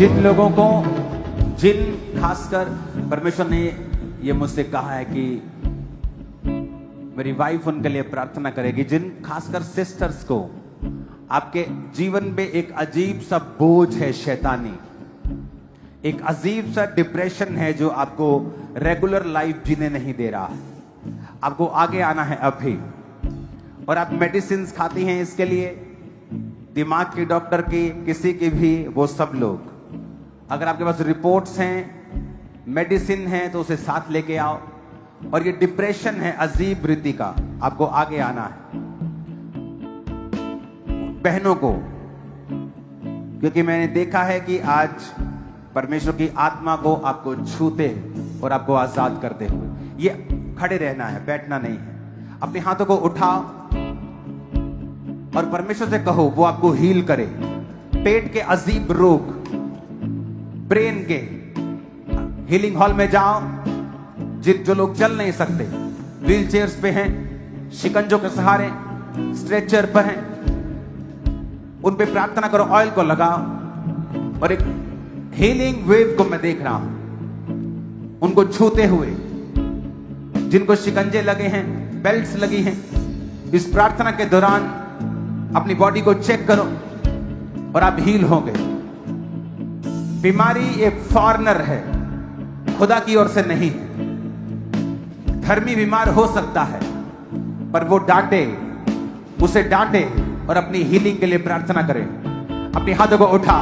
जिन लोगों को, जिन खासकर परमेश्वर ने ये मुझसे कहा है कि मेरी वाइफ उनके लिए प्रार्थना करेगी, जिन खासकर सिस्टर्स को आपके जीवन में एक अजीब सा बोझ है शैतानी, एक अजीब सा डिप्रेशन है जो आपको रेगुलर लाइफ जीने नहीं दे रहा है, आपको आगे आना है अभी, और आप मेडिसिन खाती हैं इसके लिए, दिमाग की डॉक्टर की, किसी की भी, वो सब लोग, अगर आपके पास रिपोर्ट्स हैं, मेडिसिन है, तो उसे साथ लेके आओ। और ये डिप्रेशन है अजीब रीति का, आपको आगे आना है बहनों को, क्योंकि मैंने देखा है कि आज परमेश्वर की आत्मा को आपको छूते और आपको आजाद करते हुए, ये खड़े रहना है, बैठना नहीं है। अपने हाथों को उठाओ और परमेश्वर से कहो वो आपको हील करे। पेट के अजीब रोग, ब्रेन के, हीलिंग हॉल में जाओ, जो लोग चल नहीं सकते, व्हील चेयर्स पे हैं, शिकंजों के सहारे, स्ट्रेचर पर हैं, उन पे प्रार्थना करो, ऑयल को लगाओ, और एक हीलिंग वेव को मैं देख रहा हूं उनको छूते हुए। जिनको शिकंजे लगे हैं, बेल्ट्स लगी हैं, इस प्रार्थना के दौरान अपनी बॉडी को चेक करो और आप हील होंगे। बीमारी एक फॉरेनर है, खुदा की ओर से नहीं है। धर्मी बीमार हो सकता है, पर वो डांटे, उसे डांटे और अपनी हीलिंग के लिए प्रार्थना करें। अपनी हाथों को उठा।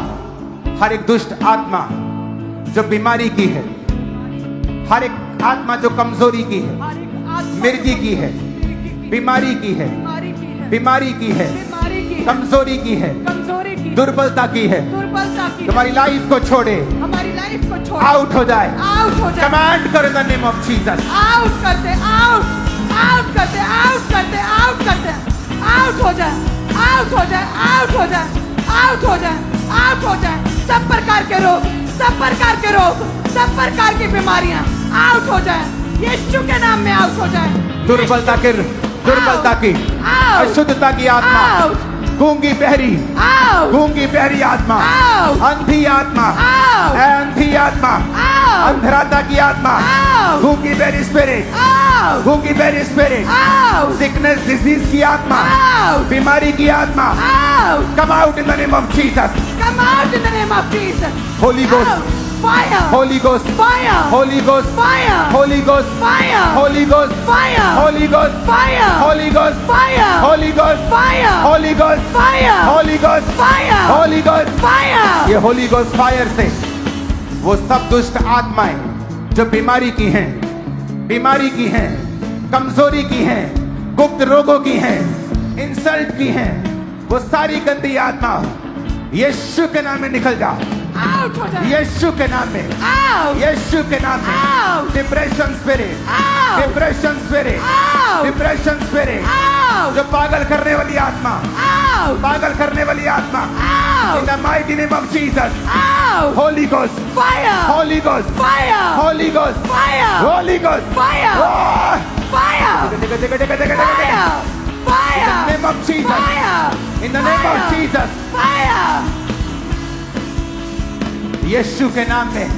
हर एक दुष्ट आत्मा जो बीमारी की है, हर एक आत्मा जो कमजोरी की है, मिर्गी की है, बीमारी की है, बीमारी की है, कमजोरी की है, दुर्बलता की है, तुम्हारी लाइफ को छोड़े, हमारी लाइफ को छोड़, आउट हो जाए, आउट हो जाए। कमांड करो in the name of Jesus. Out करते, आउट आउट करते, आउट करते, आउट करते, आउट हो जाए, आउट हो जाए, आउट हो जाए, आउट हो जाए, आउट हो जाए। सब प्रकार के रोग, सब प्रकार के रोग, सब प्रकार की बीमारियां आउट हो जाए, यीशु के नाम में आउट हो जाए। दुर्बलता की, अशुद्धता की आत्मा, गूंगी बहरी, गूंगी बहरी आत्मा, अंधी आत्मा, अंधी आत्मा, अंधराता की आत्मा, गूंगी बहरी स्पिरिट, गूंगी बहरी स्पिरिट, सिकनेस डिजीज की आत्मा, बीमारी की आत्मा, come out in the name of Jesus, come out in the name of Jesus. Holi ghost, Fire! Holy Ghost, Fire! Holy Ghost, Fire! Holy Ghost, Fire! Holy Ghost, Fire! Holy Ghost, Fire! Holy Ghost, Fire! Holy Ghost, Fire! Holy Ghost, Fire! Holy Ghost, Fire! Holy Ghost, Fire! ये Holy Ghost fire से वो सब दुष्ट आत्माएं जो बीमारी की हैं, बीमारी की हैं, कमजोरी की हैं, गुप्त रोगों की हैं, इंसल्ट की हैं, वो सारी गंदी आत्मा यीशु के नाम में निकल जाओ। Out हो जाए, यीशु के नाम में, out, यीशु के नाम में। out, depression spirit, out, depression spirit, out, depression spirit, out, जो पागल करने वाली आत्मा, out, पागल करने वाली आत्मा, इन out, the mighty name of Jesus, out, Holi ghost, fire, Holi ghost, fire, Holi ghost, fire, Holi ghost, fire, fire, in fire, the name of Jesus, fire, in the name of Jesus, fire, यीशु के नाम में,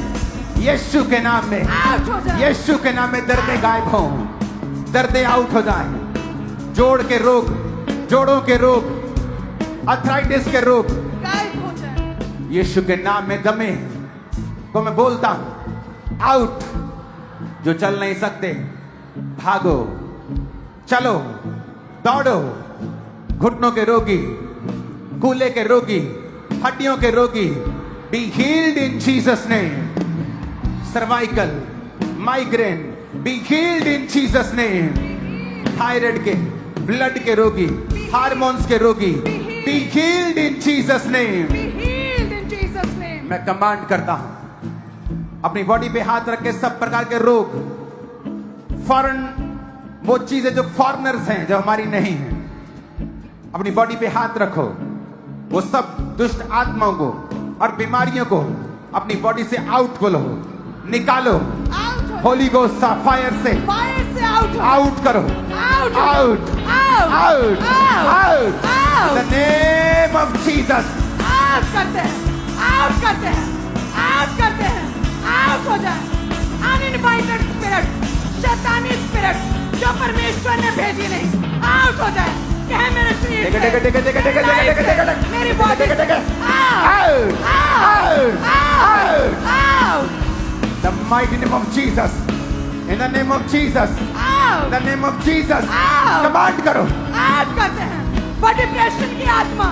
यीशु के नाम में, out हो जाए, यीशु के नाम में दर्दें गायब हो, दर्दें आउट हो जाए, जोड़ के रोग, जोड़ों के रोग, अर्थराइटिस के रोग, गायब हो जाए। यीशु के नाम में दमे को मैं बोलता हूं, आउट। जो चल नहीं सकते, भागो, चलो, दौड़ो, घुटनों के रोगी, कूल्हे के रोगी, हड्डियों के रोगी, be healed in Jesus name. Cervical, migraine, be healed in Jesus name. Thyroid के, blood के रोगी, हार्मोन्स के रोगी, be healed in Jesus name. Be healed in Jesus name. मैं कमांड करता हूं, अपनी बॉडी पे हाथ रख के सब प्रकार के रोग, फॉरेन, वो चीजें जो फॉरेनर्स हैं, जो हमारी नहीं है, अपनी बॉडी पे हाथ रखो, वो सब दुष्ट आत्माओं को और बीमारियों को अपनी बॉडी से आउट बोलो, निकालो। Out हो होली गोस्ट फायर से fire से out हो, आउट करो, out हो, out, out, out, out, out, out, in the name of Jesus. out करते हैं, आउट करते हैं, आउट करते हैं, आउट हो जाए। अनइनवाइटेड स्पिरिट, शैतानी स्पिरिट जो परमेश्वर ने भेजी नहीं, आउट हो जाए। कहे मेरे शरीर से, मेरी बॉडी से, out, out, out, out. The mighty name of Jesus. In the name of Jesus. In the name of Jesus. Command करो। आउट करते हैं। वो डिप्रेशन की आत्मा,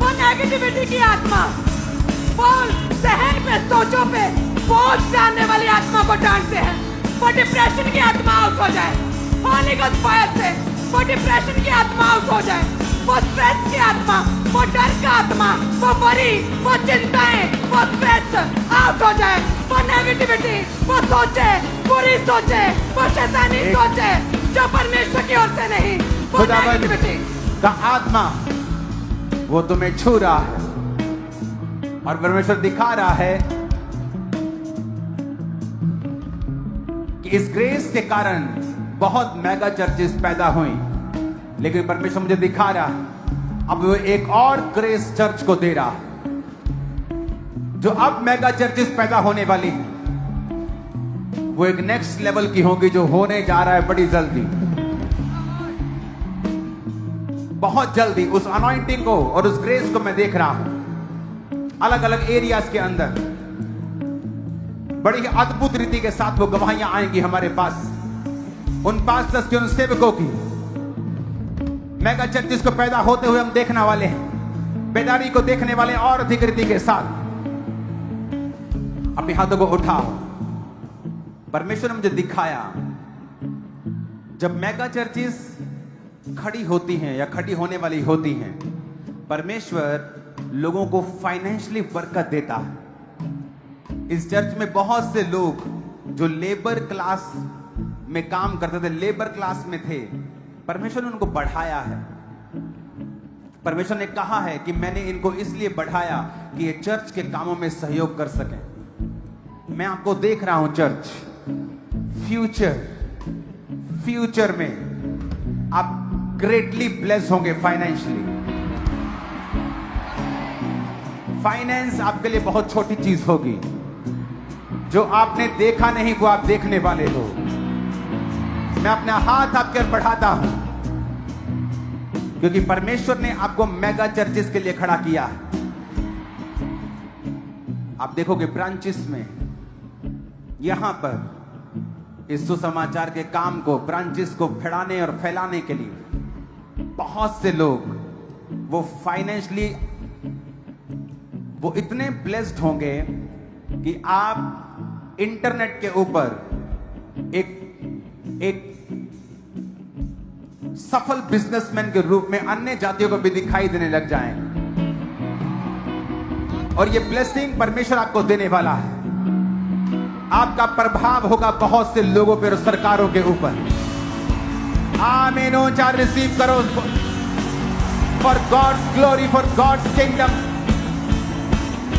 वो नेगेटिविटी की आत्मा, वो जहन पे, सोचों पे बोझ डालने वाली आत्मा को डांटते हैं। वो डिप्रेशन की आत्मा आउट हो जाए। होली गोस्ट फायर से वो डिप्रेशन की आत्मा आउट हो जाए। वो स्ट्रेस की आत्मा, वो डर का आत्मा, वो वरी, वो चिंताएं, वो स्ट्रेस आउट हो जाए। वो नेगेटिविटी, वो सोचे, बुरी सोचे, वो शैतानी सोचे जो परमेश्वर की ओर से नहीं, वो नेगेटिविटी का आत्मा वो तुम्हें छू रहा है और परमेश्वर दिखा रहा है कि इस ग्रेस के कारण बहुत मेगा चर्चेस पैदा हुई, लेकिन परमेश्वर मुझे दिखा रहा है अब वो एक और ग्रेस चर्च को दे रहा है जो अब मेगा चर्चेस पैदा होने वाली है। वो एक नेक्स्ट लेवल की होगी जो होने जा रहा है बड़ी जल्दी, बहुत जल्दी। उस अनॉइंटिंग को और उस ग्रेस को मैं देख रहा हूं अलग अलग एरियाज के अंदर। बड़ी ही अद्भुत रीति के साथ वो गवाहियां आएंगी हमारे पास, उन पास्टर्स की, उन सेवकों की। मेगा चर्चिस को पैदा होते हुए हम देखने वाले हैं, बेदारी को देखने वाले और अधिक रीति के साथ। अपने हाथों को उठाओ। परमेश्वर ने मुझे दिखाया जब मेगा चर्चिस खड़ी होती हैं या खड़ी होने वाली होती हैं, परमेश्वर लोगों को फाइनेंशियली बरकत देता है। इस चर्च में बहुत से लोग जो लेबर क्लास में काम करते थे, लेबर क्लास में थे, परमेश्वर ने उनको बढ़ाया है। परमेश्वर ने कहा है कि मैंने इनको इसलिए बढ़ाया कि ये चर्च के कामों में सहयोग कर सकें। मैं आपको देख रहा हूं चर्च, फ्यूचर में आप ग्रेटली ब्लेस होंगे फाइनेंशियली। फाइनेंस आपके लिए बहुत छोटी चीज होगी। जो आपने देखा नहीं वो आप देखने वाले हो। मैं अपना हाथ आपके ओर बढ़ाता हूं क्योंकि परमेश्वर ने आपको मेगा चर्चेस के लिए खड़ा किया है। आप देखोगे ब्रांचेस में, यहां पर इस सुसमाचार के काम को, ब्रांचेस को फैलाने और फैलाने के लिए बहुत से लोग वो फाइनेंशियली वो इतने ब्लेस्ड होंगे कि आप इंटरनेट के ऊपर एक सफल बिजनेसमैन के रूप में अन्य जातियों को भी दिखाई देने लग जाएंगे। और ये ब्लेसिंग परमेश्वर आपको देने वाला है। आपका प्रभाव होगा बहुत से लोगों पर और सरकारों के ऊपर। आमीन। चार रिसीव करो for God's glory, for God's kingdom,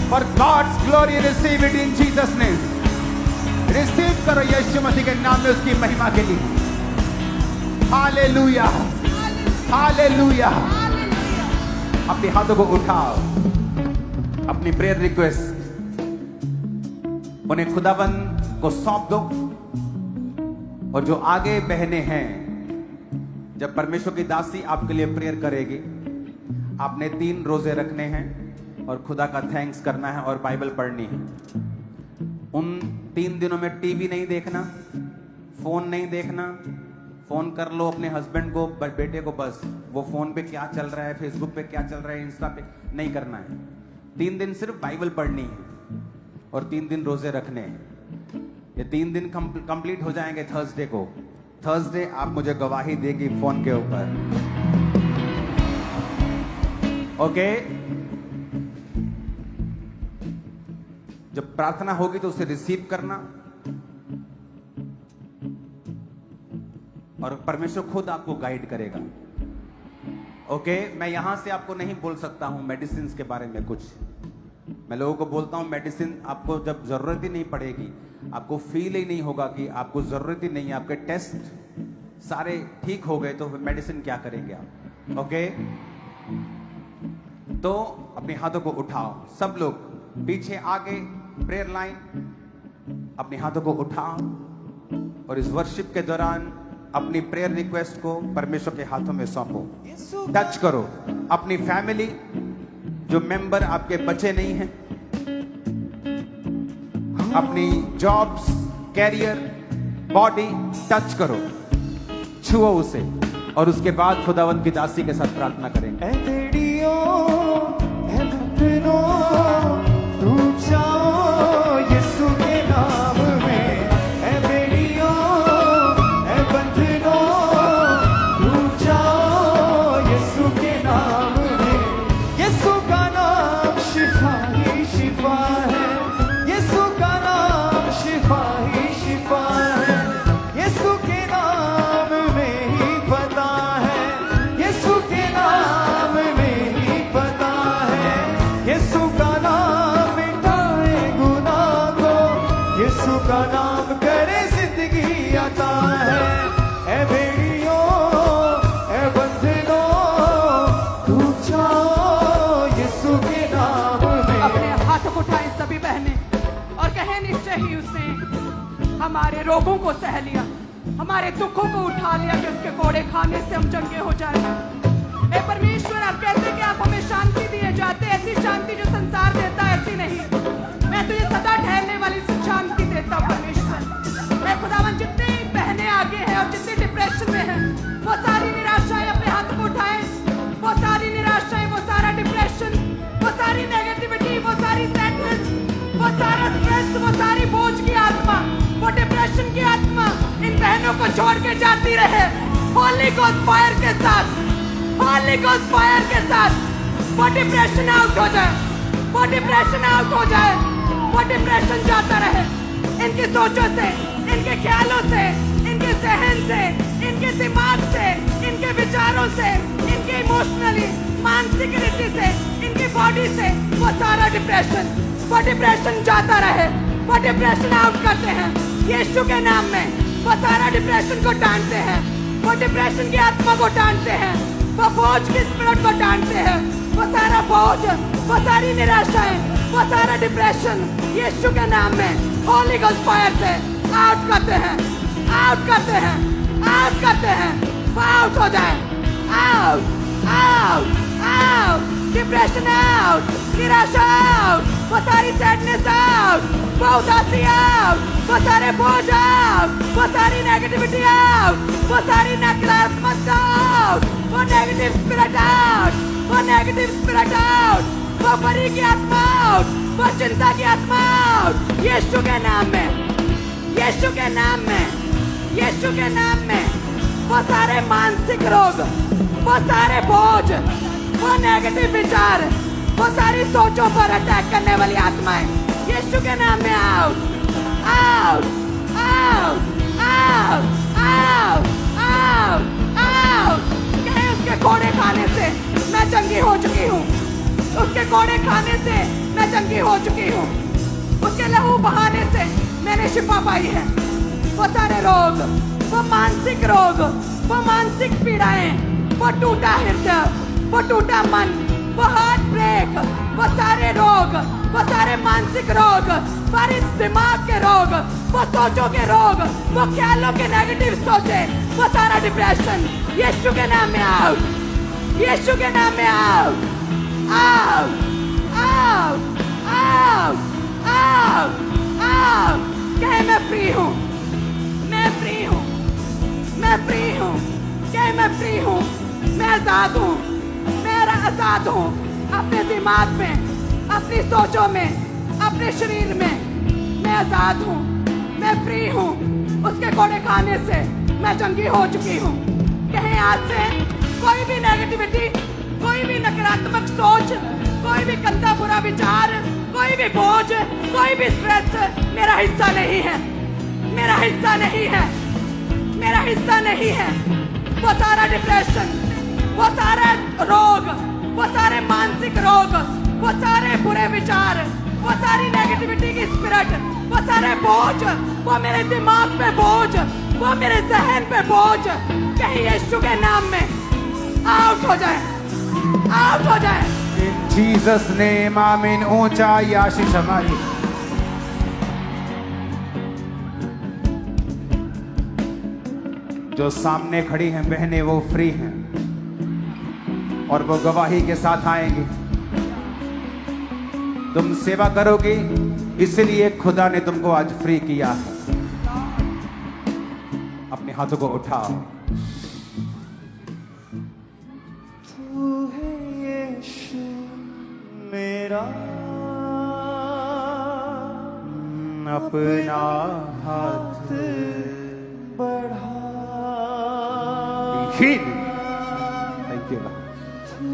for God's glory. Receive it in Jesus name. Receive करो यीशु मसीह के नाम में उसकी महिमा के लिए। Hallelujah, hallelujah. अपने हाथों को उठाओ, अपनी प्रेयर रिक्वेस्ट उन्हें खुदाबंद को सौंप दो। और जो आगे बहने हैं, जब परमेश्वर की दासी आपके लिए प्रेयर करेगी, आपने 3 रोजे रखने हैं और खुदा का थैंक्स करना है और बाइबल पढ़नी है। उन 3 दिनों में टीवी नहीं देखना, फोन नहीं देखना। फोन कर लो अपने हस्बैंड को, बेटे को, बस वो फोन पे क्या चल रहा है, फेसबुक पे क्या चल रहा है, इंस्टा पे नहीं करना है। 3 दिन सिर्फ बाइबल पढ़नी है और 3 दिन रोजे रखने हैं। ये 3 दिन कंप्लीट हो जाएंगे थर्सडे को। थर्सडे आप मुझे गवाही देगी फोन के ऊपर, ओके? जब प्रार्थना होगी तो उसे रिसीव करना और परमेश्वर खुद आपको गाइड करेगा, ओके? मैं यहां से आपको नहीं बोल सकता हूं मेडिसिन के बारे में कुछ। मैं लोगों को बोलता हूं मेडिसिन आपको जब जरूरत ही नहीं पड़ेगी, आपको फील ही नहीं होगा कि आपको जरूरत ही नहीं है, आपके टेस्ट सारे ठीक हो गए, तो मेडिसिन क्या करेंगे आप, ओके? तो अपने हाथों को उठाओ, सब लोग पीछे आगे प्रेयर लाइन अपने हाथों को उठाओ और इस वर्शिप के दौरान अपनी प्रेयर रिक्वेस्ट को परमेश्वर के हाथों में सौंपो। टच करो अपनी फैमिली, जो मेंबर आपके बचे नहीं हैं, अपनी जॉब्स, कैरियर, बॉडी टच करो, छुओ उसे और उसके बाद खुदावंत की दासी के साथ प्रार्थना करेंगे। यीशु के नाम में ए बेड़ियों ए बंधनों टूट जाओ, यीशु के नाम में। यीशु का नाम शिफा ही शिफा है, यीशु का नाम शिफा ही शिफा है। यीशु के नाम में ही पता है, यीशु के नाम में ही पता है। यीशु का नाम मिटाए गुनाह को, यीशु का नाम करे जिंदगी आता है। ए बेड़ियों ए बंधनों टूट जाओ, यीशु के नाम में। अपने हाथों को उठाएं सभी बहनें और कहें निश्चय ही उसने हमारे रोगों को सह लिया, हमारे दुखों को उठा लिया कि उसके कोड़े खाने से हम चंगे हो जाए। ए परमेश्वर, आप कहते हैं कि आप हमें शांति दिए जाते, ऐसी शांति जो संसार देता है ऐसी नहीं। मैं तुझे सदा ठहरने वाली शांति देता हूं परमेश्वर। मैं खुदावन जितनी बहनें आगे हैं और जितनी डिप्रेशन में हैं, वो सारी निराशाएं अपने हाथ को उठाएं, वो सारी निराशाएं, वो सारा डिप्रेशन, वो सारी नेगेटिविटी, वो सारी सैडनेस, वो सारा स्ट्रेस, वो सारी बोझ की आत्मा, वो डिप्रेशन की आत्मा इन बहनों को छोड़ के जाती रहे होली गोस्ट फायर के साथ, होली गोस्ट फायर के साथ। वो डिप्रेशन आउट हो जाए, वो डिप्रेशन आउट हो जाए, वो डिप्रेशन जाता रहे इनकी सोचों से, इनके ख्यालों से, इनके जहन से, इनके दिमाग से, इनके विचारों से, इनके इमोशनली मानसिक रीति से, इनकी बॉडी से, वो सारा डिप्रेशन, वो डिप्रेशन जाता रहे, वो डिप्रेशन आउट करते हैं यीशु के नाम में। वो सारा डिप्रेशन को डांटते हैं, वो डिप्रेशन की आत्मा को डांटते हैं, वो बोझ की स्पिरिट को डांटते हैं, वो सारा बोझ, वो सारी निराशाएं, वो सारा डिप्रेशन यीशु के नाम में होली गोस्ट फायर से आउट करते हैं, आउट करते हैं, आउट करते हैं। वो आउट हो जाए, out, out, out, depression out, निराशा आउट, वो सारी सैडनेस आउट, वो उदासी आउट, वो सारे बोझ आउट, वो सारी नेगेटिविटी आउट, वो सारी नकारात्मकता आउट, वो नेगेटिव स्पिरिट आउट, वो नेगेटिव स्पिरिट आउट, वो परी की आत्मा आउट, वो चिंता की आत्मा आउट, यीशु के नाम में, यीशु के नाम में, यीशु के नाम में। वो सारे मानसिक रोग, वो सारे बोझ, वो नेगेटिव विचार, वो सारी सोचों पर अटैक करने वाली आत्माएं यीशु के नाम में out, out, out, out, out, out, out. कहे उसके कोड़े खाने से मैं चंगी हो चुकी हूँ, उसके कोड़े खाने से मैं चंगी हो चुकी हूँ, उसके लहू बहाने से मैंने शिफा पाई है। वो सारे रोग, वो मानसिक रोग, वो मानसिक पीड़ाएं, वो टूटा हृदय, वो टूटा मन, वो हार्ट ब्रेक, वो सारे रोग, वो सारे मानसिक रोग, सारे दिमाग के रोग, वो सोचों के रोग, वो ख्यालों के नेगेटिव सोचे, वो सारा डिप्रेशन यीशु के नाम में आउट, यीशु के नाम में out, out, out, out, out, out. कहे मैं फ्री हूँ, मैं फ्री हूँ, मैं फ्री हूँ, कहे मैं फ्री हूँ, मैं आजाद हूँ, मैं आजाद हूँ अपने दिमाग में, अपनी सोचों में, अपने शरीर में मैं आजाद हूँ, मैं फ्री हूँ। उसके कोड़े खाने से मैं चंगी हो चुकी हूँ। कहें आज से कोई भी नेगेटिविटी, कोई भी नकारात्मक सोच, कोई भी गंदा बुरा विचार, कोई भी बोझ, कोई भी स्ट्रेस मेरा हिस्सा नहीं है, मेरा हिस्सा नहीं है, मेरा हिस्सा नहीं है। वो सारा डिप्रेशन, वो सारा रोग, वो सारे मानसिक रोग, वो सारे बुरे विचार, वो सारी नेगेटिविटी की स्पिरिट, वो सारे बोझ, वो मेरे दिमाग पे बोझ, वो मेरे जहन पे बोझ, कहीं यीशु के नाम में आउट हो जाए, आउट हो जाए, इन जीसस नेम आमीन। ऊंचाई आशीष हमारी। जो सामने खड़ी हैं बहनें वो फ्री हैं और वो गवाही के साथ आएंगी। तुम सेवा करोगी इसलिए खुदा ने तुमको आज फ्री किया है। अपने हाथों को उठाओ। तू है यीशु मेरा, अपना हाथ बढ़ा। Thank you. तू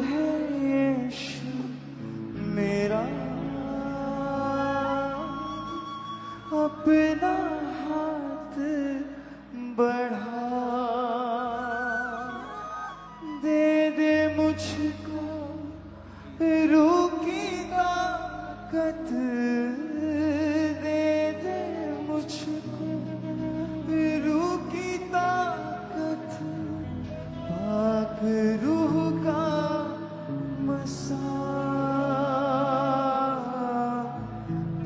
है यीशु मेरा, अपना हाथ बढ़ा। दे दे मुझको रूह की ताकत, दे दे मुझको रूह की ताकत। पाक रूह का मसा,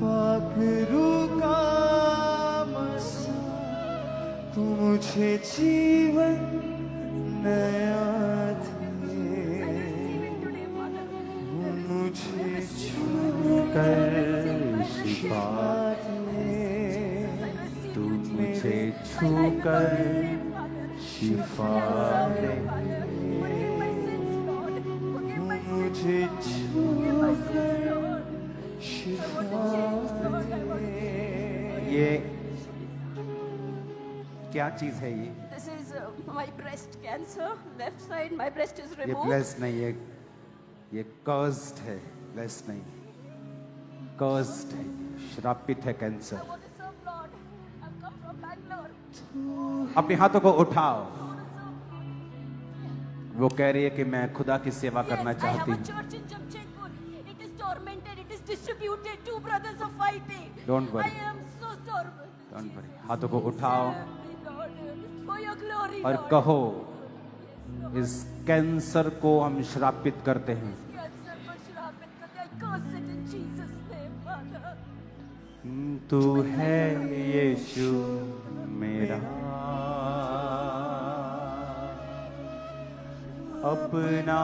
पाक रूह का मसा। तू मुझे जीवन नया दे, मुझे छूकर शिफा दे। तू मुझे छूकर शिफा दे। मुझे छूकर शिफा दे। ये क्या चीज है ये? This is my breast cancer. Left side, my breast is ये removed. ब्लेस नहीं है, ये कर्स्ड है। ब्लेस नहीं, कर्स्ड है, श्रापित है cancer. I want to serve Lord. I've come from Bangalore. अपने हाथों को उठाओ। वो कह रही है कि मैं खुदा की सेवा करना Yes, I चाहती have a हूँ। church in Jamshedpur. It is tormented. It is distributed. Two brothers are fighting. Don't worry. I am so tormented. Don't worry. हाथों को उठाओ Lord, for your glory, और Lord. कहो, इस कैंसर को हम श्रापित करते हैं। Cancer को श्रापित करते हैं. I curse it in Jesus' name, Father. तू है यीशु मेरा, अपना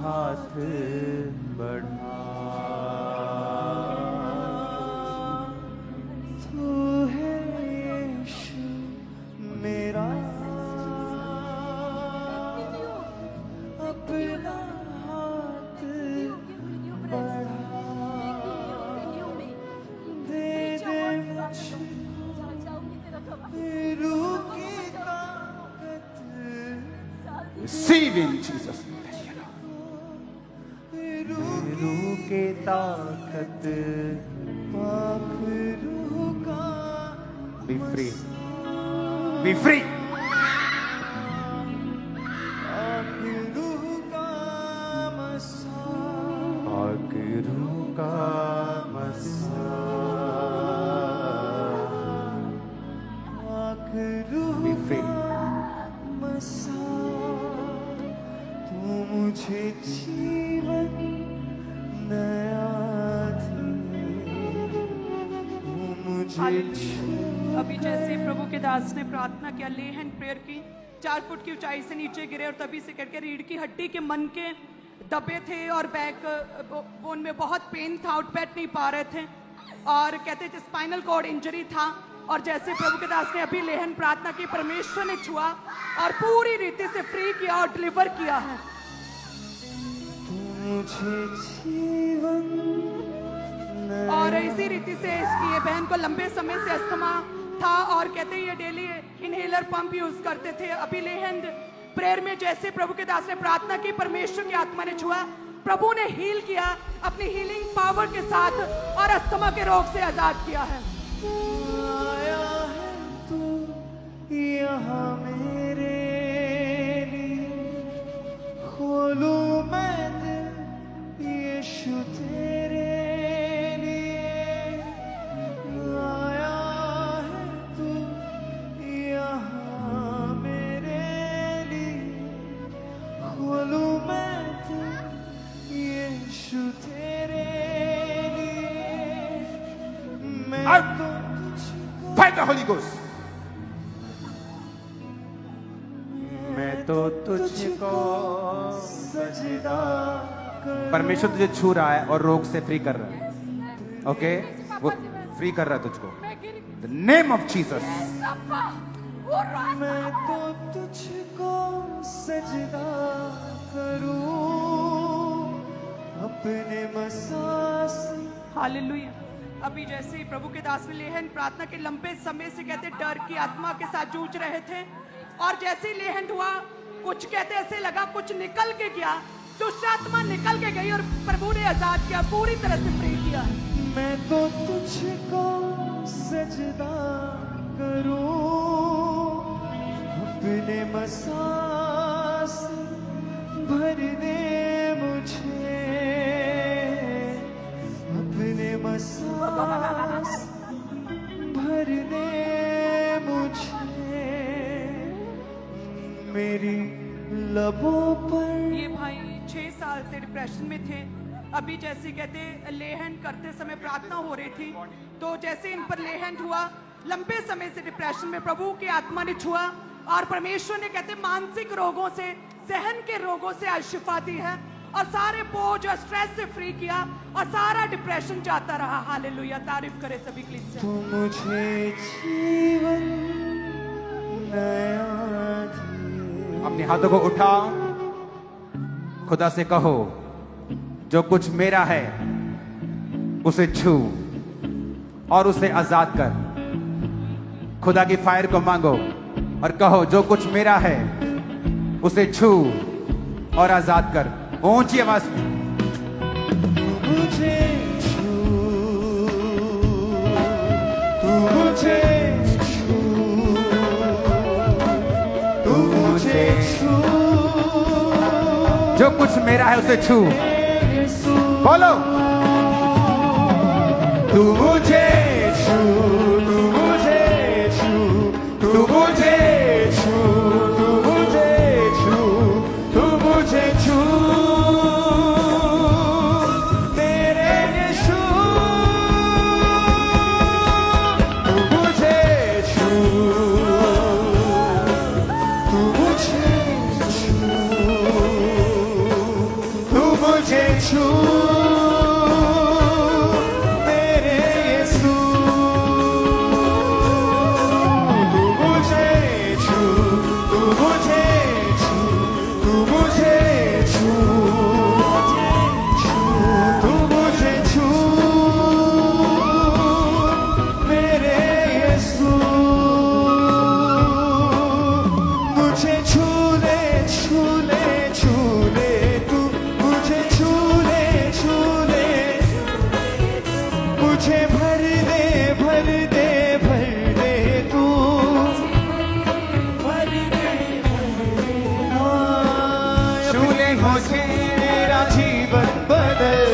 हाथ बढ़ा। तू है यीशु मेरा, अपना हाथ बढ़ा। दे दे मुझको रूह की ताकत, Receive in Jesus' name. रूह के ताकत। पाक रूह का Be free. Be free. पाक रूह का मसा, पाक रूह का मसा। पाक रूह Be free. मसा। तू मुझे जीवन नया दे, तू मुझे अभी जैसे प्रभु के दास ने प्रार्थना किया, ले हैंड प्रेयर की, 4 फुट की ऊंचाई से नीचे गिरे और तभी से करके रीढ़ की हड्डी के मन के दबे थे और बैक बोन में बहुत पेन था, उठ बैठ नहीं पा रहे थे और कहते थे स्पाइनल कॉर्ड इंजरी था। और जैसे प्रभु के दास ने अभी लेहन प्रार्थना की, परमेश्वर ने छुआ और पूरी रीति से फ्री किया और डिलीवर किया है। तू मुझे जीवन नया और इसी रीति से इसकी ये बहन को लंबे समय से अस्थमा था और कहते ये डेली इनहेलर पंप यूज करते थे। अभी लेहंद प्रेयर में जैसे प्रभु के दास ने प्रार्थना की, परमेश्वर की आत्मा ने छुआ, प्रभु ने हील किया अपनी हीलिंग पावर के साथ और अस्थमा के रोग से आजाद किया है। आया है तू यहाँ मेरे लिए, खोलूं मैं दिल यीशु तेरे लिए। आया है तू यहाँ मेरे लिए, खोलूं मैं दिल Out. Fight the Holy Ghost. मैं तो तुझको सजदा करूं। परमेश्वर तुझे छू रहा है और रोग से फ्री कर रहा है. ओके, वो फ्री कर रहा है तुझको. मैं गिर गई। The name of Jesus. अब्बा, वो रास्ता। मैं तो तुझको सजदा करूं अपने मसास। हालेलुया। अभी जैसे ही प्रभु के दास ने लेहन प्रार्थना के लंबे समय से कहते डर की आत्मा के साथ जूझ रहे थे, और जैसे ही लेहन हुआ कुछ कहते ऐसे लगा कुछ निकल के गया, दुष्ट आत्मा निकल के गई और प्रभु ने आजाद किया, पूरी तरह से फ्री किया। मैं तो तुझको सजदा करूं अपने मसास भर दे मुझे अपने मसास भर दे मुझे मेरी लबों पर। ये भाई 6 साल से डिप्रेशन में थे। अभी जैसे कहते लेहन करते समय प्रार्थना हो रही थी, तो जैसे इन पर लेहन हुआ, लंबे समय से डिप्रेशन में प्रभु की आत्मा ने छुआ और परमेश्वर ने कहते मानसिक रोगों से, सहन के रोगों से आज शिफा दी है और सारे बोझ और स्ट्रेस से फ्री किया और सारा डिप्रेशन जाता रहा। हालेलुया, तारीफ करे सभी कलीसिया। तू मुझे जीवन नया दे। अपने हाथों को उठाओ, खुदा से कहो जो कुछ मेरा है उसे छू और उसे आजाद कर। खुदा की फायर को मांगो और कहो जो कुछ मेरा है उसे छू और आजाद कर। ऊंची आवाज में मुझे छू, तू मुझे छू, तू मुझे छू, जो कुछ मेरा है उसे छू। यीशु। बोलो, तू मुझे छू, तू मुझे छू, तू मुझे छू, तू मुझे छू, तू मुझे छू तेरे यीशु। तू मुझे छू, तू मुझे छू, तू मुझे छू मेरे यीशु। तू मुझे छू, तू मुझे छू, तू मुझे छू, तू मुझे छू मेरे यीशु। मुझे छू ले, छू ले, छू ले तू, मुझे छू ले, छू ले, मुझे भर दे, भर दे, भर दे तू, भर दे, भर दे। छू ले मुझे, मेरा जीवन बदल,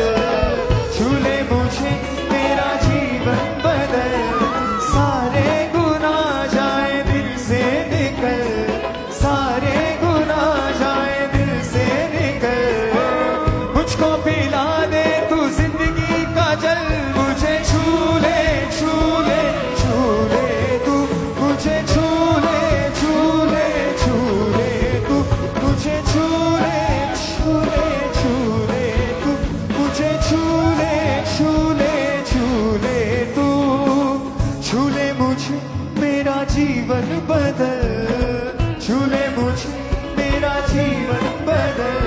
छू ले मुझे, मेरा जीवन बदल। सारे गुनाह जाए दिल से निकल, सारे गुनाह जाए दिल से निकल। मुझको पिला दे तू जिंदगी का जल, मुझे छू ले, छू ले, छू ले तू, मुझे छू ले, छू ले, छू ले तू, मुझे छू ले, छू ले, छू ले तू, मुझे छू ले, छू ले, छू ले तू। छू ले मुझे, मेरा जीवन बदल, छू ले मुझे, मेरा जीवन बदल।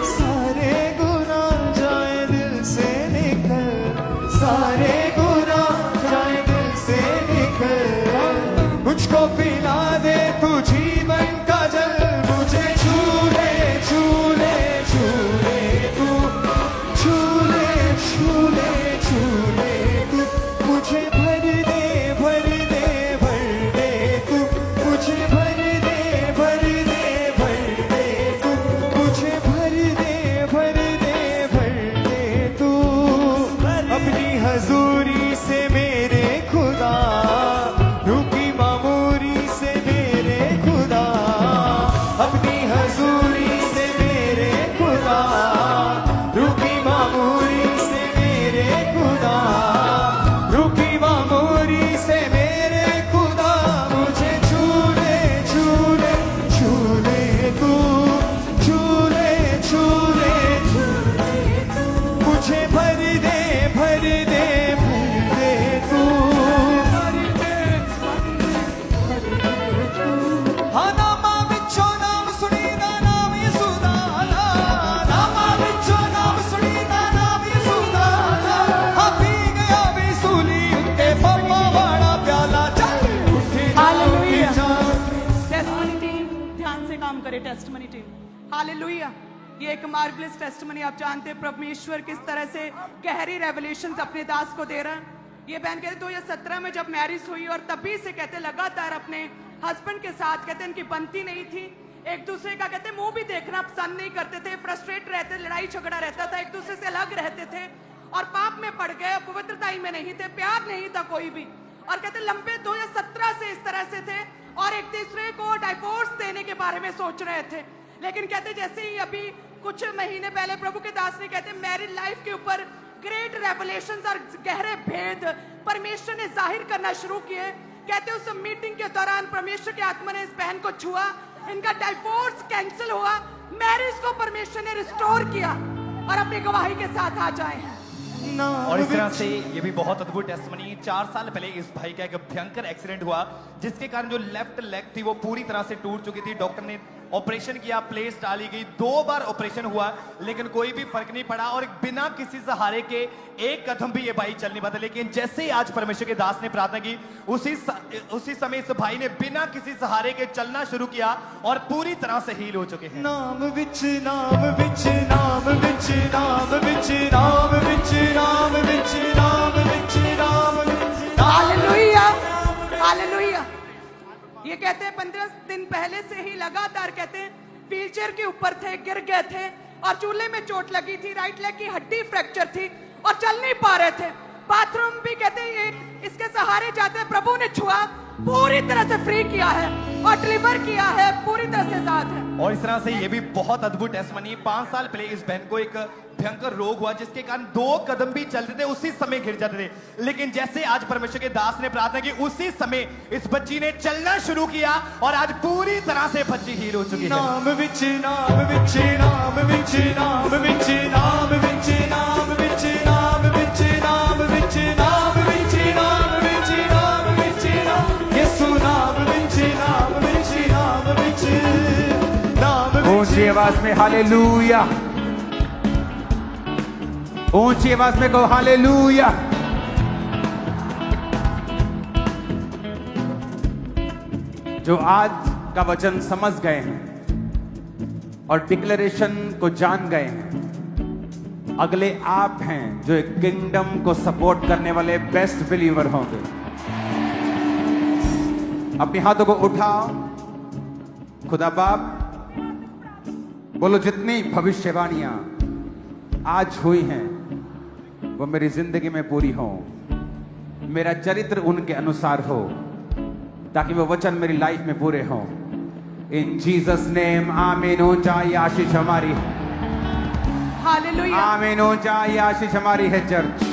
सारे गुनाह जाए दिल से निकल, सारे गुनाह जाए दिल से निकल। मुझको पिला दे तू जीवन का जल, मुझे छू ले, छू ले, छू ले तू, छू ले, छू ले, छू ले तू, मुझे भर दे, भर दे, भर दे तू, करे टेस्टमनी टीम। हालेलुया। ये एक मार्वलस टेस्टमनी, आप जानते हैं परमेश्वर किस तरह से गहरी रेवलेशन अपने दास को दे रहा है। ये बहन कहते 2017 में जब मैरिज हुई और तभी से कहते लगातार अपने हस्बैंड के साथ कहते इनकी बनती नहीं थी, एक दूसरे का कहते मुंह भी देखना पसंद नहीं करते थे, फ्रस्ट्रेट रहते, लड़ाई झगड़ा रहता था, एक दूसरे से अलग रहते थे और पाप में पड़ गए, पवित्रता ही में नहीं थे, प्यार नहीं था कोई भी। और कहते लंबे 2017 से इस तरह से थे और एक दूसरे को डाइवोर्स देने के बारे में सोच रहे थे। लेकिन कहते जैसे ही अभी कुछ महीने पहले प्रभु के दास ने कहते मैरिज लाइफ के ऊपर ग्रेट रेवलेशंस और गहरे भेद परमेश्वर ने जाहिर करना शुरू किए। कहते उस मीटिंग के दौरान परमेश्वर की आत्मा ने इस बहन को छुआ, इनका डाइवोर्स कैंसिल हुआ, मैरिज को परमेश्वर ने रिस्टोर किया और अपनी गवाही के साथ आ जाए हैं। और इस तरह से ये भी बहुत अद्भुत टेस्टमनी। 4 साल पहले इस भाई का एक भयंकर एक्सीडेंट हुआ जिसके कारण जो लेफ्ट लेग थी वो पूरी तरह से टूट चुकी थी। डॉक्टर ने ऑपरेशन किया, प्लेस डाली गई, 2 बार ऑपरेशन हुआ लेकिन कोई भी फर्क नहीं पड़ा और बिना किसी सहारे के एक कदम भी ये भाई चल नहीं पाता। लेकिन जैसे ही आज परमेश्वर के दास ने प्रार्थना की उसी समय इस भाई ने बिना किसी सहारे के चलना शुरू किया और पूरी तरह से हील हो चुके हैं। नाम विच नाम विच नाम विच नाम विच नाम विच नाम विच नाम विच नाम विच। Hallelujah, hallelujah. ये कहते हैं 15 दिन पहले से ही लगातार कहते हैं व्हीलचेयर के ऊपर थे, गिर गए थे और चूल्हे में चोट लगी थी, राइट लेग की हड्डी फ्रैक्चर थी और चल नहीं पा रहे थे। बाथरूम भी कहते हैं ये इसके सहारे जाते हैं, प्रभु ने छुआ, पूरी तरह से फ्री किया है और डिलीवर किया है, पूरी तरह से आजाद है। और इस तरह से ये भी बहुत अद्भुत टेस्टमनी। 5 साल पहले इस बहन को एक भयंकर रोग हुआ जिसके कारण 2 कदम भी चलते थे उसी समय गिर जाते थे। लेकिन जैसे आज परमेश्वर के दास ने प्रार्थना की उसी समय इस बच्ची ने चलना शुरू किया और आज पूरी तरह से बच्ची हील हो चुकी है। नाम विच नाम विच नाम विच नाम विच नाम विच नाम विच नाम विच नाम विच नाम विच नाम विच नाम विच नाम यीशु नाम विच नाम विच नाम विच नाम। ऊंची आवाज में हालेलुया, ऊंची आवाज में कहो हालेलुया। जो आज का वचन समझ गए हैं और डिक्लेरेशन को जान गए हैं, अगले आप हैं जो एक किंगडम को सपोर्ट करने वाले बेस्ट बिलीवर होंगे। अपने हाथों को उठाओ, खुदा बाप बोलो जितनी भविष्यवाणियां आज हुई हैं वो मेरी जिंदगी में पूरी हो, मेरा चरित्र उनके अनुसार हो ताकि वो वचन मेरी लाइफ में पूरे हो। इन जीसस नेम आमीन। हो जाए आशीष हमारी, हालेलुया, आमीन। हो जाए आशीष हमारी है चर्च।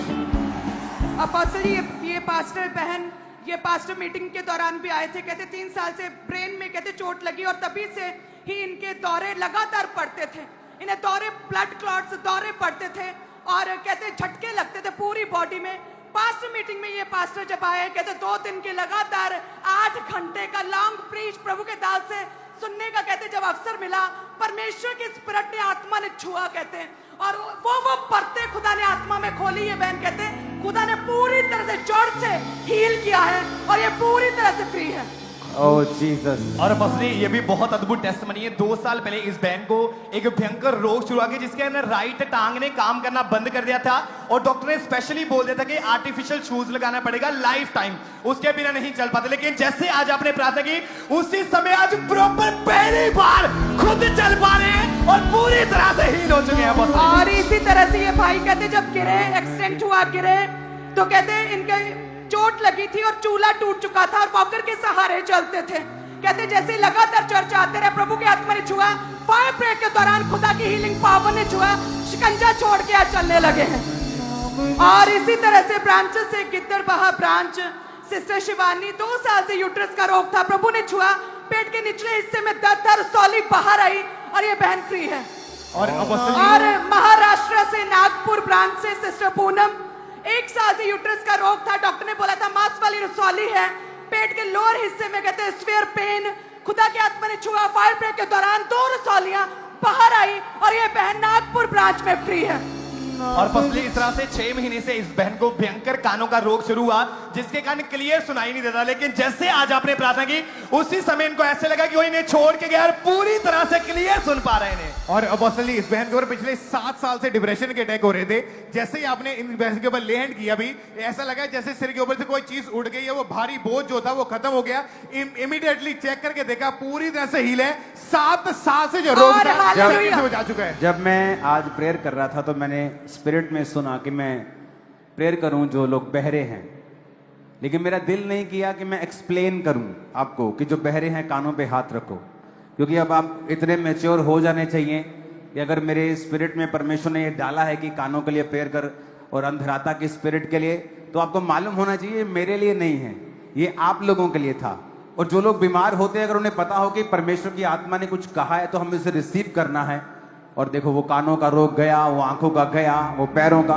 अपोस्टल ये पास्टर बहन ये पास्टर मीटिंग के दौरान भी आए थे। कहते 3 साल से ब्रेन में कहते चोट लगी और तभी से ही इनके दौरे लगातार पड़ते थे, इन्हें दौरे ब्लड क्लॉट्स दौरे पड़ते थे और कहते झटके लगते थे पूरी बॉडी में। पास्टर मीटिंग में ये पास्टर जब आए कहते 2 दिन के लगातार 8 घंटे का लॉन्ग प्रीच प्रभु के दास से सुनने का कहते जब अवसर मिला, परमेश्वर की स्पिरिट ने आत्मा ने छुआ कहते और वो परते खुदा ने आत्मा में खोली। ये बहन कहते खुदा ने पूरी तरह से जड़ से हील किया है और ये पूरी तरह से फ्री है। ओह जीसस। और फसली ये भी बहुत अद्भुत टेस्टमनी है। 2 साल पहले इस बहन को एक भयंकर रोग शुरू हुआ कि जिसके अंदर राइट टांग ने काम करना बंद कर दिया था और डॉक्टर ने स्पेशली बोल दिया था कि आर्टिफिशियल शूज लगाना पड़ेगा लाइफ टाइम, उसके बिना नहीं चल पाते। लेकिन जैसे आज आपने प्रार्थना की उसी समय आज प्रॉपर पहली बार खुद चल पा रहे हैं और पूरी तरह से हील हो चुके हैं। और इसी तरह से ये भाई कहते जब गिरे, एक्सीडेंट हुआ, गिरे तो कहते इनके चोट लगी थी और चूल्हा टूट चुका था और वॉकर के सहारे चलते थे। कहते जैसे लगातार चर्च आते रहे, प्रभु की आत्मा ने छुआ, फायर ब्रेक के दौरान खुदा की हीलिंग पावर ने छुआ, शिकंजा छोड़ के आज चलने लगे हैं। और इसी तरह से ब्रांचेस से गिद्दड़बाहा ब्रांच सिस्टर शिवानी 2 साल से यूट्रस का रोग था, प्रभु ने छुआ, पेट के निचले हिस्से में दर्द और सॉली बाहर आई और ये बहन फ्री है। और महाराष्ट्र से नागपुर ब्रांच से सिस्टर पूनम 1 साल से यूट्रस का रोग था, डॉक्टर ने बोला था मांस वाली रसौली है, पेट के लोअर हिस्से में कहते स्फीयर पेन, खुदा की आत्मा ने छुआ, फायर ब्रेक के दौरान 2 रसौलियां बाहर आई और ये बहन नागपुर ब्रांच में फ्री है। और फसली इस तरह से 6 महीने से इस बहन को भयंकर कानों का रोग शुरू हुआ, जिसके कारण क्लियर सुनाई नहीं देता। लेकिन जैसे आज आपने प्रार्थना की, उसी समय इनको ऐसे लगा कि वो इन्हें छोड़ के गया और पूरी तरह से क्लियर सुन पा रहे हैं। और अपोस्टल जी, इस बहन के ऊपर पिछले 7 साल से डिप्रेशन के अटैक हो रहे थे। जैसे ही आपने इन बहन के ऊपर ले हैंड किया, भी ऐसा लगा जैसे सिर के ऊपर से कोई चीज उड़ गई है, वो भारी बोझ जो था वो खत्म हो गया। इमीडिएटली चेक करके देखा, पूरी तरह से हील है। 7 साल से जो रोग और था, हालेलुया। वो जा चुका है। जब मैं आज प्रेयर कर रहा था तो मैंने स्पिरिट में सुना कि मैं प्रेयर करूं जो लोग बहरे हैं, लेकिन मेरा दिल नहीं किया कि मैं एक्सप्लेन करूं आपको कि जो बहरे हैं कानों पे हाथ रखो, क्योंकि अब आप इतने मैच्योर हो जाने चाहिए कि अगर मेरे स्पिरिट में परमेश्वर ने ये डाला है कि कानों के लिए प्रेयर कर और अंधराता की स्पिरिट के लिए, तो आपको मालूम होना चाहिए मेरे लिए नहीं है, ये आप लोगों के लिए था। और जो लोग बीमार होते हैं, अगर उन्हें पता हो कि परमेश्वर की आत्मा ने कुछ कहा है तो हमें उसे रिसीव करना है। और देखो, वो कानों का रोग गया, वो आंखों का गया, वो पैरों का,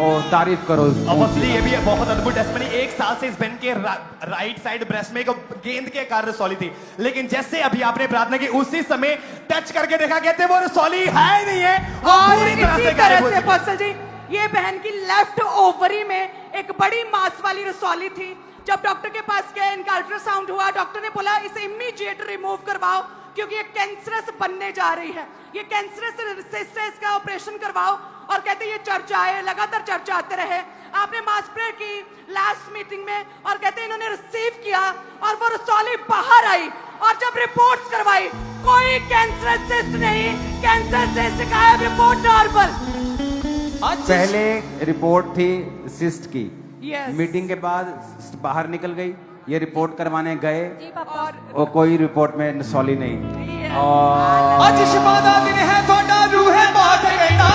और तारीफ करो। अपोस्टली ये भी बहुत अद्भुत टेस्टमनी। 1 साल से इस बहन के राइट साइड ब्रेस्ट में एक गेंद के कारण रसौली थी, लेकिन जैसे अभी आपने प्रार्थना की, उसी समय टच करके देखा, कहते वो रसौली है ही नहीं है, और पूरी तरह इसी से गायब तरह हो से चुकी। अपोस्टल जी, ये बहन की लेफ्ट ओवरी में एक बड़ी मांस वाली रसौली थी। जब डॉक्टर के पास गए, इनका अल्ट्रासाउंड हुआ, डॉक्टर ने बोला इसे इमीडिएट रिमूव करवाओ, क्योंकि ये कैंसरस बनने जा रही है, ये कैंसरस सिस्ट है, इसका ऑपरेशन करवाओ। और कहते ये चर्चा आए, लगातार चर्चा आते रहे। आपने मास प्रेयर की लास्ट मीटिंग में, और कहते इन्होंने रिसीव किया और वो रसौली बाहर आई। और जब रिपोर्ट्स करवाई, कोई कैंसरस सिस्ट नहीं, कैंसर सिस्ट का है, रिपोर्ट नॉर्मल। पहले रिपोर्ट थी सिस्ट की, Yes. मीटिंग के बाद सिस्ट बाहर निकल गई, ये रिपोर्ट करवाने गए जी पापा। और कोई रिपोर्ट में सॉली नहीं। Yes. और ਅੱਜ ਸ਼ਿਫਾ ਦਾ ਦਿਨ ਹੈ, ਤੁਹਾਡਾ ਰੂਹ ਹੈ ਬਾਤ ਕਹਿਣਾ।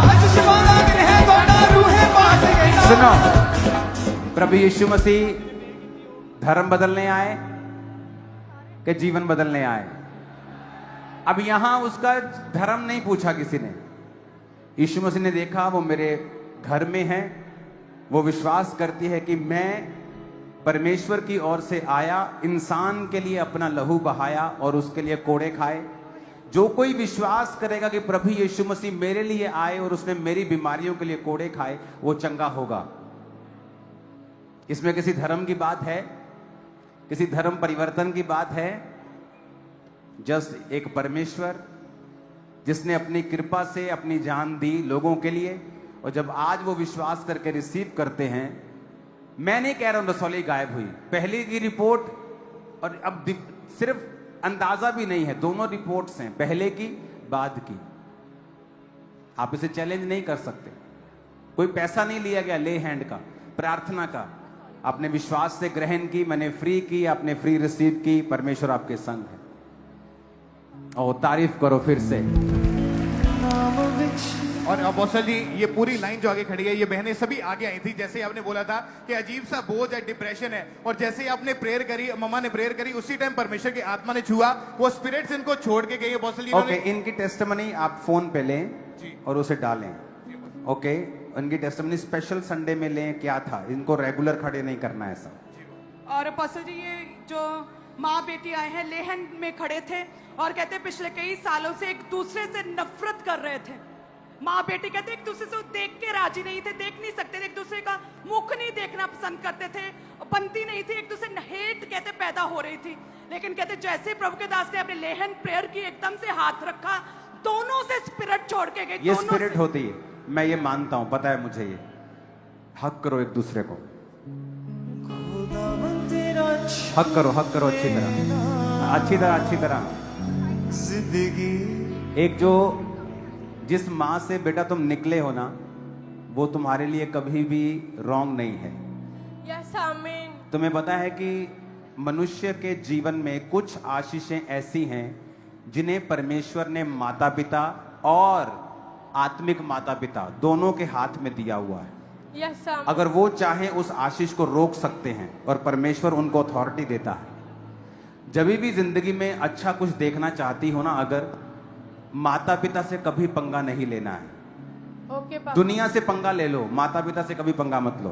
ਅੱਜ ਸ਼ਿਫਾ ਦਾ ਦਿਨ ਹੈ, ਤੁਹਾਡਾ ਰੂਹ ਹੈ ਬਾਤ ਕਹਿਣਾ। सुनो, प्रभु यीशु मसीह धर्म बदलने आए कि जीवन बदलने आए? अब यहां उसका धर्म नहीं पूछा किसी ने। यीशु मसीह ने देखा वो मेरे घर में है, वो विश्वास करती है कि मैं परमेश्वर की ओर से आया, इंसान के लिए अपना लहू बहाया और उसके लिए कोड़े खाए। जो कोई विश्वास करेगा कि प्रभु यीशु मसीह मेरे लिए आए और उसने मेरी बीमारियों के लिए कोड़े खाए, वो चंगा होगा। इसमें किसी धर्म की बात है, किसी धर्म परिवर्तन की बात है? जस्ट एक परमेश्वर जिसने अपनी कृपा से अपनी जान दी लोगों के लिए, और जब आज वो विश्वास करके रिसीव करते हैं, मैं नहीं कह रहा हूं रसौली गायब हुई, पहले की रिपोर्ट और अब सिर्फ अंदाजा भी नहीं है, दोनों रिपोर्ट्स हैं, पहले की बाद की। आप इसे चैलेंज नहीं कर सकते। कोई पैसा नहीं लिया गया ले हैंड का, प्रार्थना का, आपने विश्वास से ग्रहण की, मैंने फ्री की, आपने फ्री रिसीव की, परमेश्वर आपके संग है। और तारीफ करो फिर से। और अपोस्टल जी, ये पूरी लाइन जो आगे खड़ी है, ये बहनें सभी आगे आई थी। जैसे आपने बोला था कि अजीब सा बोझ है, डिप्रेशन है, और जैसे ही आपने प्रेयर करी, मम्मा ने प्रेयर करी, उसी टाइम परमेश्वर की आत्मा ने छुआ, वो स्पिरिट्स इनको छोड़ के गई। अपोस्टल जी ओके, इनकी टेस्टिमनी आप फोन पे लें और उसे डालें। ओके, इनकी टेस्टिमनी स्पेशल संडे में लें, क्या था, इनको रेगुलर खड़े नहीं करना ऐसा। और अपोस्टल जी, ये जो माँ बेटी आए हैं लेहन में खड़े थे और कहते पिछले कई सालों से एक दूसरे से नफरत कर रहे थे। माँ बेटी कहते एक दूसरे से देख के राजी नहीं थे, देख नहीं सकते थे, एक दूसरे का मुख नहीं देखना पसंद करते थे, बनती नहीं थी, एक दूसरे हेट कहते पैदा हो रही थी। लेकिन कहते जैसे प्रभु के दास ने अपने लेहन प्रेयर की, एकदम से हाथ रखा, दोनों से स्पिरिट छोड़ के गए। ये स्पिरिट होती है, मैं ये मानता हूं, पता है मुझे। ये हक करो एक दूसरे को, हक करो, हक करो अच्छी तरह, अच्छी तरह, अच्छी तरह। जिंदगी एक जो जिस माँ से बेटा तुम निकले हो ना, वो तुम्हारे लिए कभी भी रॉन्ग नहीं है। यस आमीन। तुम्हें पता है कि मनुष्य के जीवन में कुछ आशीषें ऐसी हैं जिन्हें परमेश्वर ने माता पिता और आत्मिक माता पिता दोनों के हाथ में दिया हुआ है। यस आमीन। अगर वो चाहे उस आशीष को रोक सकते हैं, और परमेश्वर उनको अथॉरिटी देता है। जब भी जिंदगी में अच्छा कुछ देखना चाहती हो ना, अगर माता पिता से कभी पंगा नहीं लेना है। ओके पापा। दुनिया से पंगा ले लो, माता पिता से कभी पंगा मत लो,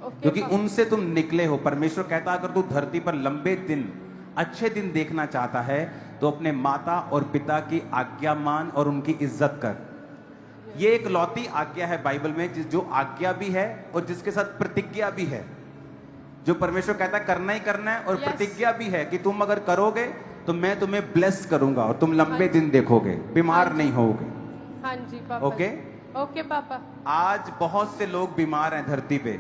ओके क्योंकि पापा। उनसे तुम निकले हो। परमेश्वर कहता अगर तू धरती पर लंबे दिन, अच्छे दिन देखना चाहता है, तो अपने माता और पिता की आज्ञा मान और उनकी इज्जत कर। ये एक लौती आज्ञा है बाइबल में, जो आज्ञा भी है और जिसके साथ प्रतिज्ञा भी है। जो परमेश्वर कहता है करना ही करना है, और Yes. प्रतिज्ञा भी है कि तुम अगर करोगे तो मैं तुम्हें ब्लेस करूंगा और तुम लंबे दिन देखोगे, बीमार नहीं होगे। हाँ जी पापा। ओके? ओके पापा। आज बहुत से लोग बीमार हैं धरती पे,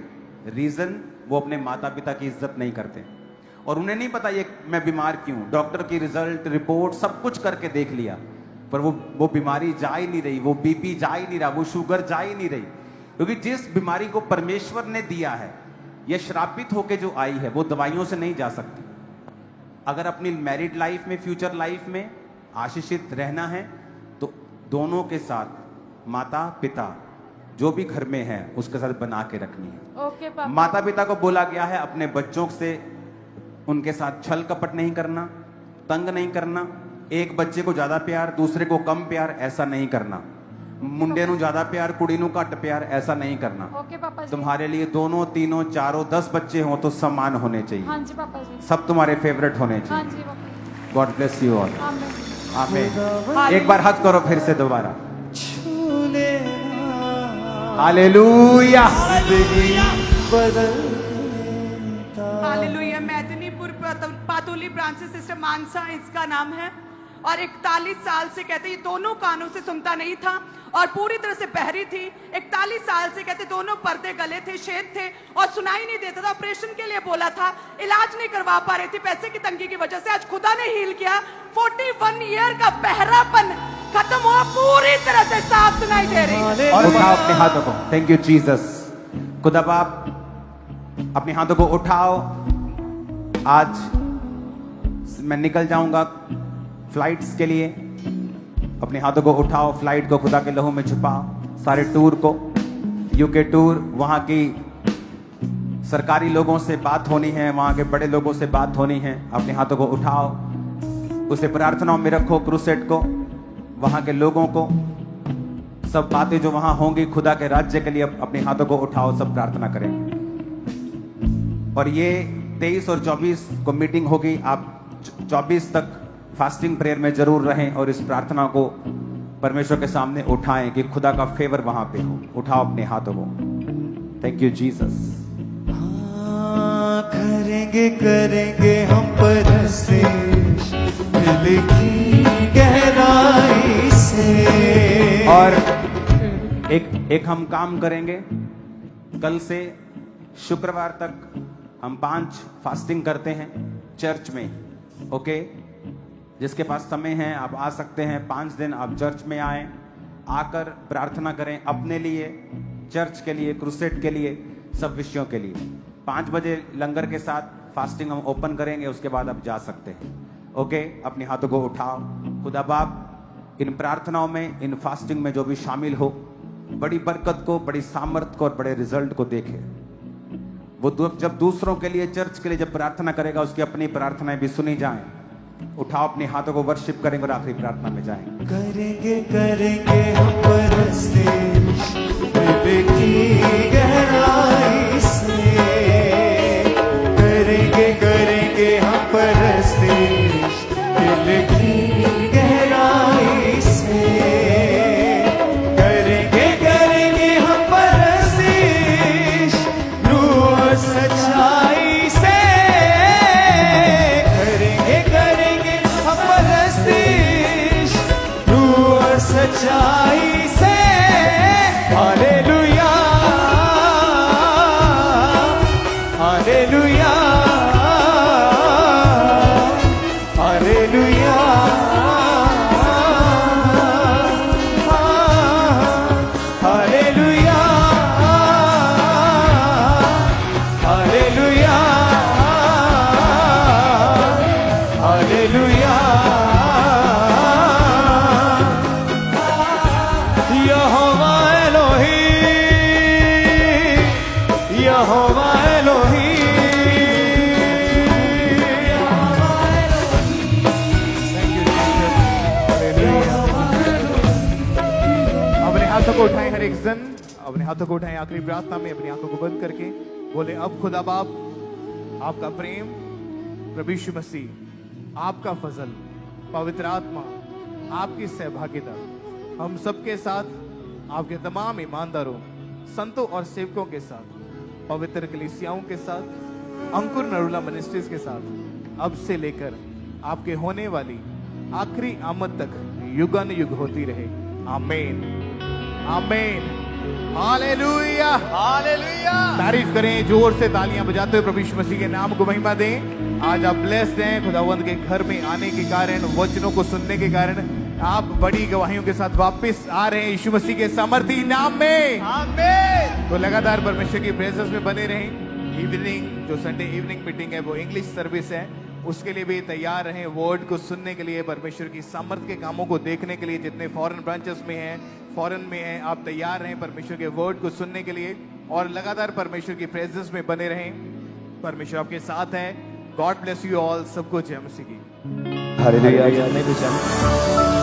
रीजन वो अपने माता पिता की इज्जत नहीं करते और उन्हें नहीं पता ये मैं बीमार क्यों। डॉक्टर की रिजल्ट रिपोर्ट सब कुछ करके देख लिया, पर वो बीमारी जा ही नहीं रही, वो बीपी जा ही नहीं रहा, वो शुगर जा ही नहीं रही, क्योंकि जिस बीमारी को परमेश्वर ने दिया है, यह श्रापित होके जो आई है, वो दवाइयों से नहीं जा सकती। अगर अपनी मैरिड लाइफ में, फ्यूचर लाइफ में आशीषित रहना है तो दोनों के साथ माता पिता जो भी घर में है उसके साथ बना के रखनी है। ओके पापा। माता पिता को बोला गया है अपने बच्चों से उनके साथ छल कपट नहीं करना, तंग नहीं करना, एक बच्चे को ज्यादा प्यार दूसरे को कम प्यार ऐसा नहीं करना, मुंडे नु ज्यादा प्यार कुड़ी नु घट प्यार ऐसा नहीं करना। ओके पापा जी। तुम्हारे लिए दोनों तीनों चारों 10 बच्चे हों तो समान होने चाहिए। हाँ जी पापा जी। सब तुम्हारे फेवरेट होने हाँ चाहिए। जी पापा। God bless you all. आमीन। आमीन। एक बार हाथ करो फिर से दोबारा। छू लेना हालेलुया। जिंदगी बदल देता। हालेलुया। मेदिनीपुर पातुली ब्रांच से सिस्टर मानसा इसका नाम है और 41 साल से कहते ये दोनों कानों से सुनता नहीं था और पूरी तरह से बहरी थी। 41 साल से कहते दोनों पर्दे गले थे, छेद थे और सुनाई नहीं देता था। ऑपरेशन के लिए बोला था, इलाज नहीं करवा पा रही थी पैसे की तंगी की वजह से। आज खुदा ने हील किया। 41 ईयर का बहरापन खत्म हुआ, पूरी तरह से साफ सुनाई दे रही। और उठाओ अपने हाथों को। Thank you Jesus. खुदा बाप अपने हाथों को उठाओ। आज मैं निकल जाऊंगा फ्लाइट्स के लिए। अपने हाथों को उठाओ, फ्लाइट को खुदा के लहू में छुपाओ। सारे टूर को, यूके टूर, वहां की सरकारी लोगों से बात होनी है, वहां के बड़े लोगों से बात होनी है। अपने हाथों को उठाओ, उसे प्रार्थनाओं में रखो, क्रूसेड को, वहां के लोगों को, सब बातें जो वहां होंगी खुदा के राज्य के लिए अपने हाथों को उठाओ, सब प्रार्थना करेंगे। और ये 23 और 24 को मीटिंग होगी। आप 24 तक फास्टिंग प्रेयर में जरूर रहें और इस प्रार्थना को परमेश्वर के सामने उठाएं कि खुदा का फेवर वहां पे हो। उठाओ अपने हाथों को। Thank you Jesus. हाँ, करेंगे करेंगे हम परस्तिश दिल की गहराई से। और एक हम काम करेंगे। कल से शुक्रवार तक हम 5 फास्टिंग करते हैं चर्च में। ओके, जिसके पास समय है आप आ सकते हैं। 5 दिन आप चर्च में आए, आकर प्रार्थना करें अपने लिए, चर्च के लिए, क्रूसेड के लिए, सब विषयों के लिए। 5 बजे लंगर के साथ फास्टिंग हम ओपन करेंगे, उसके बाद आप जा सकते हैं। ओके, अपने हाथों को उठाओ। खुदा बाप इन प्रार्थनाओं में, इन फास्टिंग में जो भी शामिल हो, बड़ी बरकत को, बड़ी सामर्थ को और बड़े रिजल्ट को देखे। वो जब दूसरों के लिए, चर्च के लिए जब प्रार्थना करेगा, उसकी अपनी प्रार्थनाएं भी सुनी जाएं। उठाओ अपने हाथों को, वर्शिप करेंगे और आखिरी प्रार्थना में जाएंगे। करेंगे करेंगे हम परस्तिश दिल की गहराई से। करेंगे करेंगे हम परस्तिश दिल की गहराई से। करेंगे करेंगे हम परस्तिश रूह और सच्चाई से। करेंगे करेंगे हम परस्तिश रूह और सच्चाई से। Hallelujah hallelujah hallelujah hallelujah hallelujah hallelujah. यहोवा एलोही, यहोवा एलोही, अपने हाथों को उठाएं हर एक जन, अपने हाथों को उठाएं आखिरी प्रार्थना में, अपनी आंखों को बंद करके बोले, अब खुदा बाप आपका प्रेम, प्रभु यीशु मसीह, आपका फजल, पवित्र आत्मा, आपकी सहभागिता हम सबके साथ आपके तमाम ईमानदारों, संतों और सेवकों के साथ, पवित्र कलीसियाओं के साथ, अंकुर नरूला मिनिस्ट्रीज के साथ अब से लेकर आपके होने वाली आखिरी आमद तक युगान युग होती रहे। आमीन, आमीन, हालेलुया, हालेलुया। तारीफ करें, जोर से तालियां बजाते हुए प्रभु यीशु मसीह के नाम को महिमा दें। आज आप ब्लेस्ड हैं, खुदावंद के घर में आने के कारण, वचनों को सुनने के कारण आप बड़ी गवाहियों के साथ वापस आ रहे हैं यीशु मसीह के सामर्थी नाम में। आमीन। तो लगातार परमेश्वर की प्रेजेंस में बने रहें। इवनिंग जो संडे इवनिंग मीटिंग है वो इंग्लिश सर्विस है, उसके लिए भी तैयार रहें। वर्ड को सुनने के लिए, परमेश्वर की सामर्थ के कामों को देखने के लिए, जितने फॉरेन ब्रांचेस में हैं, फॉरेन में हैं, आप तैयार रहें परमेश्वर के वर्ड को सुनने के लिए और लगातार परमेश्वर की प्रेजेंस में बने रहें। परमेश्वर आपके साथ है। God bless you all. सबको जय मसीह की। हालेलुया।